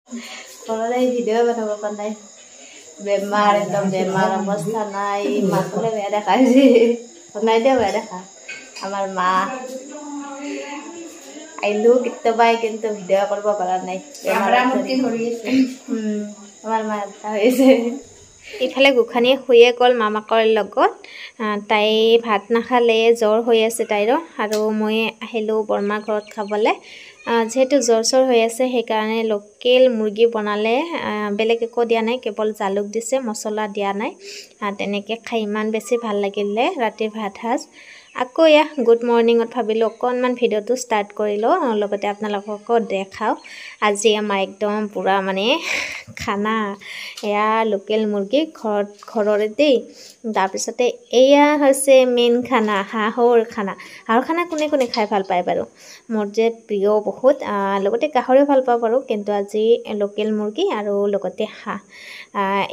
ঘৰলৈ ভিডিঅ' বনাব পৰা নাই বেমাৰ একদম বেমাৰ অৱস্থা নাই মাকলে বেয়া দেখাইছে বনাই দিয়া বেয়া দেখা আমাৰ মা আইলো কেতিয়াবাই কিন্তু ভিডিঅ' কৰিব পৰা নাই আমাৰ মা এটা হৈছে ইফালে গোখানী শুয়ে গ'ল মামাকৰ লগত তাই ভাত নাখালে জ্বৰ হৈ আছে তাইৰো আৰু মই আহিলোঁ বৰমা ঘৰত খাবলৈ যেহেতু জ্বৰ চৰ হৈ আছে সেইকাৰণে লোকেল মুৰ্গী বনালে বেলেগ একো দিয়া নাই কেৱল জালুক দিছে মছলা দিয়া নাই তেনেকৈ খাই ইমান বেছি ভাল লাগিলে ৰাতিৰ ভাত সাজ আকৌ গুড মৰ্ণিঙত ভাবিলোঁ অকণমান ভিডিঅ'টো ষ্টাৰ্ট কৰিলোঁ লগতে আপোনালোককো দেখাওঁ আজি আমাৰ একদম পূৰা মানে খানা এয়া লোকেল মুৰ্গী ঘৰৰে দেই তাৰপিছতে এয়া হৈছে মেইন খানা হাঁহৰ খানা কোনে কোনে খাই ভাল পায় বাৰু মোৰ যে প্ৰিয় বহুত লগতে গাহৰিও ভাল পাওঁ বাৰু কিন্তু আজি লোকেল মুৰ্গী আৰু লগতে হাঁহ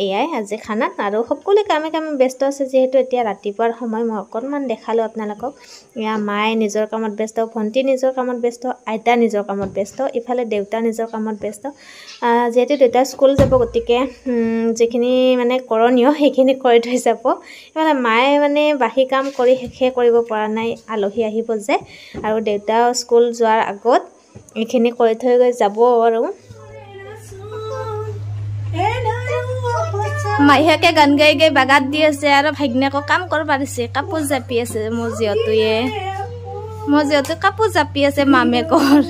এয়াই আজি খানাত আৰু সকলোৱে কামে ব্যস্ত আছে যিহেতু এতিয়া ৰাতিপুৱাৰ সময় মই অকণমান দেখালোঁ আপোনালোকক এয়া মায়ে নিজৰ কামত ব্যস্ত ভণ্টি নিজৰ কামত ব্যস্ত আইতা নিজৰ কামত ব্যস্ত ইফালে দেউতা নিজৰ কামত ব্যস্ত যিহেতু দেউতা স্কুল যাব গতিকে যিখিনি মানে কৰণীয় সেইখিনি কৰি থৈ যাব ইফালে মায়ে মানে বাহি কাম কৰি শেষে কৰিব পৰা নাই আলহী আহিব যে আৰু দেউতা স্কুল যোৱাৰ আগত এইখিনি কৰি থৈ গৈ যাব আৰু মাইহাকে গান গাই গাই বাগাত দি আছে আৰু ভাগ্নেকো কাম কৰিব পাৰিছে কাপোৰ জাপি আছে মোৰ জীয়তে কাপোৰ জাপি আছে মামেকৰ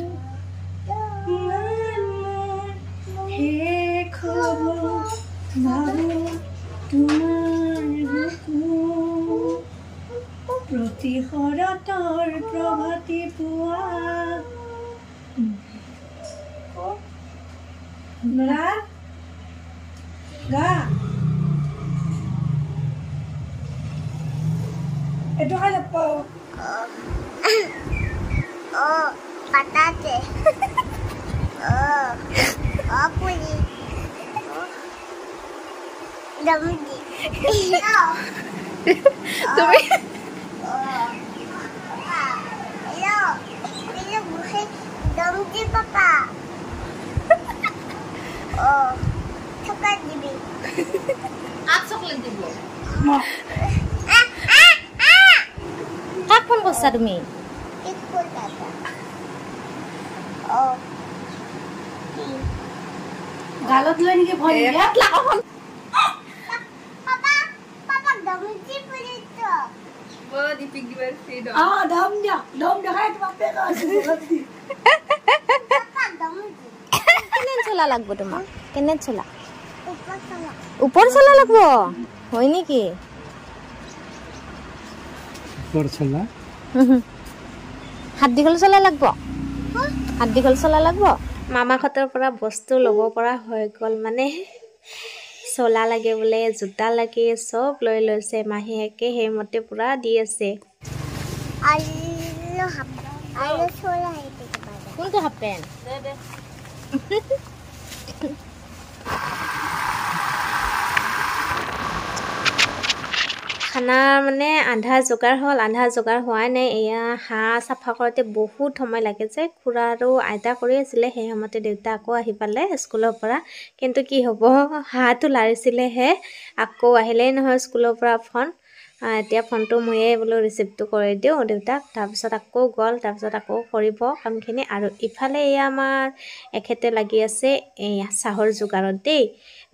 প্ৰতিশৰতৰ প্ৰভাতি পুৱা গা itu kan apa? Oh, patate. Apa ni? Damji. Tapi. Hello. Hello, bukan damji papa. Oh, coklat dibi. Apa coklat dibi? Kapan bosan demi? Ikut kata. Oh. Galat lagi ke phone lihat lah kapan? Papa damji punya tu. Oh, di pigi versi dong. Ah, dom dia kan papa kan. Papa damji. Kenen chola lagbo tuma? Kenen chola? Upor chola lagbo? Hoy niki? হাত দীঘল চলা লাগব মামাহঁতৰ পৰা বস্তু ল'ব পৰা হৈ গ'ল মানে চলা লাগে বোলে জোতা লাগে চব লৈ লৈছে মাহীয়েকে সেইমতে পুৰা দি আছে কোনটো হাফ পেন খানা মানে আধা যোগাৰ হোৱাই নাই এয়া হাঁহ চাফা কৰোঁতে বহুত সময় লাগে যে খুৰা আৰু আইতা কৰি আছিলে সেই সময়তে দেউতা আকৌ আহি পালে স্কুলৰ পৰা কিন্তু কি হ'ব হাঁহটো লাৰিছিলেহে আকৌ আহিলেই নহয় স্কুলৰ পৰা ফোন এতিয়া ফোনটো ময়ে বোলো ৰিচিভটো কৰি দিওঁ দেউতাক তাৰপিছত আকৌ গ'ল তাৰপিছত আকৌ কৰিব কামখিনি আৰু ইফালে এয়া আমাৰ এখেতে লাগি আছে এয়া চাহৰ যোগাৰত দেই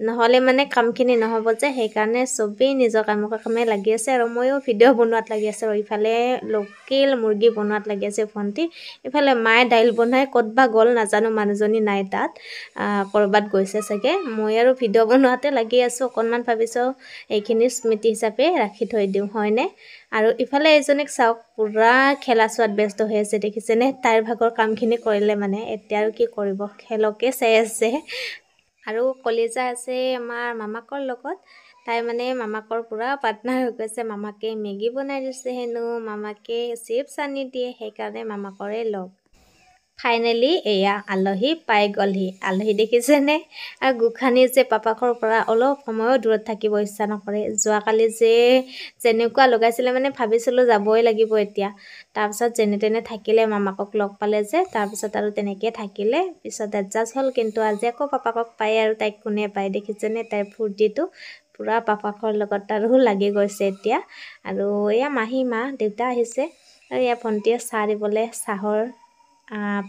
নহ'লে মানে কামখিনি নহ'ব যে সেইকাৰণে চবেই নিজৰ কামে লাগি আছে আৰু ময়ো ভিডিঅ' বনোৱাত লাগি আছে আৰু ইফালে লোকেল মুৰ্গী বনোৱাত লাগি আছে ভণ্টি ইফালে মায়ে দাইল বনাই ক'তবা গ'ল নাজানো মানুহজনী নাই তাত ক'ৰবাত গৈছে চাগে মই আৰু ভিডিঅ' বনোৱাতে লাগি আছোঁ অকণমান ভাবিছোঁ এইখিনি স্মৃতি হিচাপে ৰাখি থৈ দিওঁ হয়নে আৰু ইফালে এজনীক চাওক পুৰা খেলা চোৱাত ব্যস্ত হৈ আছে দেখিছেনে তাইৰ ভাগৰ কামখিনি কৰিলে মানে এতিয়া আৰু কি কৰিব খেলকে চাই আছে আৰু কলিজা আছে আমাৰ মামাকৰ লগত তাই মানে মামাকৰ পুৰা পাৰ্টনাৰ হৈ গৈছে মামাকে মেগী বনাই দিছে হেনো মামাকে চিপছ আনি দিয়ে সেইকাৰণে মামাকৰে লগ ফাইনেলি এয়া আলহী পাই গ'লহি। আলহী দেখিছেনে? আৰু গোসাঁনী যে পাপাকৰ পৰা অলপ সময়ো দূৰত থাকিব ইচ্ছা নকৰে। যোৱাকালি যে যেনেকুৱা লগাইছিলে মানে ভাবিছিলোঁ যাবই লাগিব এতিয়া। তাৰপিছত যেনে তেনে থাকিলে, মামাকক লগ পালে যে, তাৰপিছত আৰু তেনেকৈ থাকিলে। পিছত এডজাষ্ট হ'ল, কিন্তু আজি আকৌ পাপাকক পায় আৰু তাইক কোনে পায় দেখিছেনে? তাইৰ ফূৰ্তিটো পূৰা পাপাকৰ লগত আৰু লাগি গৈছে এতিয়া। আৰু এয়া মাহী মা দেউতা আহিছে, আৰু এয়া ভণ্টিয়ে চাহ দিবলৈ চাহৰ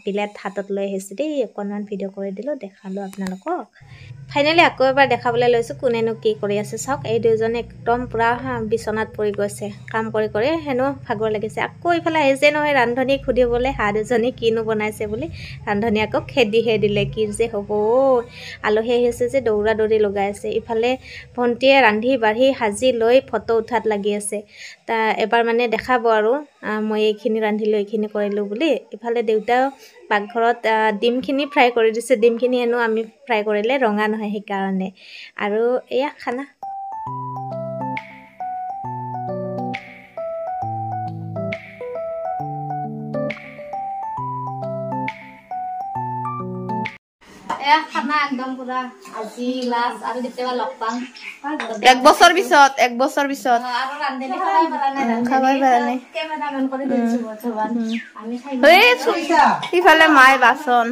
প্লেট হাতত লৈ আহিছে দেই। অকণমান ভিডিঅ' কৰি দিলোঁ, দেখালোঁ আপোনালোকক। ফাইনেলি আকৌ এবাৰ দেখাবলৈ লৈছোঁ কোনেনো কি কৰি আছে চাওক। এই দুয়োজনে একদম পূৰা বিচনাত পৰি গৈছে, কাম কৰি কৰি হেনো ভাগৰ লাগিছে। আকৌ ইফালে আহিছে নহয় ৰান্ধনীক সুধিবলৈ, হাঁহ দুজনী কিনো বনাইছে বুলি। ৰান্ধনী আকৌ খেদিহে দিলে, কি যে হ'ব। আলহী আহিছে যে দৌৰা দৌৰি লগাই আছে। ইফালে ভণ্টিয়ে ৰান্ধি বাঢ়ি সাজি লৈ ফটো উঠাত লাগি আছে। এবাৰ মানে দেখাব আৰু মই এইখিনি ৰান্ধিলোঁ, এইখিনি কৰিলোঁ বুলি। ইফালে দেউতাও পাকঘৰত ডিমখিনি ফ্ৰাই কৰি দিছে। ডিমখিনি হেনো আমি ফ্ৰাই কৰিলে ৰঙা নহয়, সেইকাৰণে। আৰু এয়া খানা। এয়া খানা একদম পুৰা আজি লাষ্ট, আৰু কেতিয়াবা লগ পাম। এক বছৰ পিছত আৰু ৰান্ধনী খাবাই পাৰা নাই। কেমেৰামেন কৰি দিছো বৰ্তমান। আমি খাই সিফালে মায়ে বাচন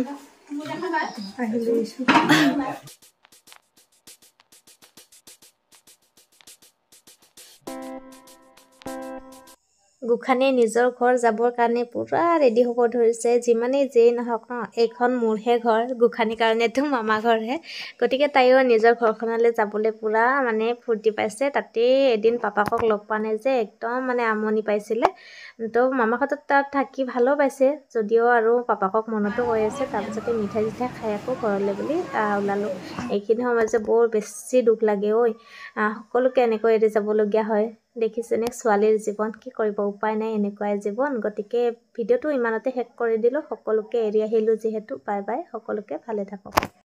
গোসাঁনীয়ে নিজৰ ঘৰ যাবৰ কাৰণে পূৰা ৰেডি হ'ব ধৰিছে। যিমানেই যেই নহওক ন, এইখন মোৰহে ঘৰ, গোসাঁনীৰ কাৰণেতো মামা ঘৰহে। গতিকে তাইও নিজৰ ঘৰখনলৈ যাবলৈ পূৰা মানে ফূৰ্তি পাইছে। তাতেই এদিন পাপাকক লগ পোৱা নাই যে, একদম মানে আমনি পাইছিলে। তো মামাহঁতৰ তাত থাকি ভালো পাইছে যদিও, আৰু পাপাকক মনতো কৈ আছে। তাৰপিছতে মিঠাই চিঠাই খাই আকৌ ঘৰলৈ বুলি ওলালোঁ। এইখিনি সময়ত যে বৰ বেছি দুখ লাগে ঐ, সকলোকে এনেকৈ এৰি যাবলগীয়া হয়। দেখিছেনে ছোৱালীৰ জীৱন, কি কৰিব, উপায় নাই, এনেকুৱাই জীৱন। গতিকে ভিডিঅ'টো ইমানতে শেষ কৰি দিলোঁ। সকলোকে এৰি আহিলোঁ যিহেতু, বাই বাই, সকলোকে ভালে থাকক।